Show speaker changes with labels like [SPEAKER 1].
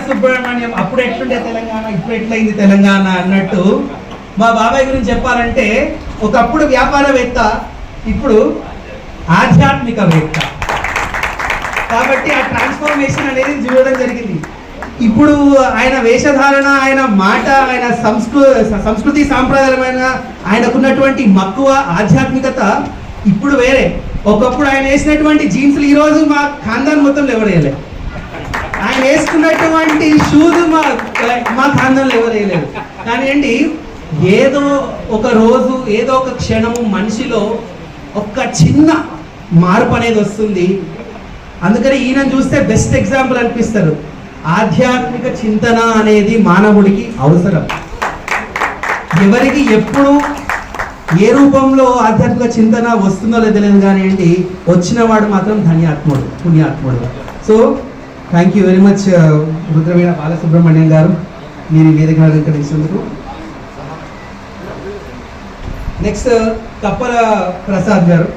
[SPEAKER 1] బాలసుబ్రహ్మణ్యం అప్పుడు ఎట్లుండే తెలంగాణ, ఇప్పుడు ఎట్లయింది తెలంగాణ అన్నట్టు మా బాబాయ్ గురించి చెప్పాలంటే ఒకప్పుడు వ్యాపారవేత్త, ఇప్పుడు ఆధ్యాత్మికవేత్త. కాబట్టి ఆ ట్రాన్స్ఫర్మేషన్ అనేది చూడడం జరిగింది. ఇప్పుడు ఆయన వేషధారణ, ఆయన మాట, ఆయన సంస్కృతి సాంప్రదాయమైన ఆయనకున్నటువంటి మక్కువ, ఆధ్యాత్మికత ఇప్పుడు వేరే. ఒకప్పుడు ఆయన వేసినటువంటి జీన్స్లు ఈరోజు మా ఖాందాన్ మొత్తంలో ఎవరు వేయలేదు. ఆయన వేసుకున్నటువంటి షూస్ మా ఖాందాన్లో ఎవరు వేయలేదు. కానీ అండి, ఏదో ఒక రోజు, ఏదో ఒక క్షణము మనిషిలో ఒక చిన్న మార్పు అనేది వస్తుంది. అందుకని ఈయన చూస్తే బెస్ట్ ఎగ్జాంపుల్ అనిపిస్తారు. ఆధ్యాత్మిక చింతన అనేది మానవుడికి అవసరం. ఎవరికి ఎప్పుడు ఏ రూపంలో ఆధ్యాత్మిక చింతన వస్తుందో లేదో తెలియదు, కానీ ఏంటి వచ్చిన వాడు మాత్రం ధన్యాత్ముడు, పుణ్యాత్ముడు. So thank you very much Rudraveena Balasubrahmanyam garu, మీరు వేదిక అలంకరించినందుకు. నెక్స్ట్ కప్పల ప్రసాద్ గారు.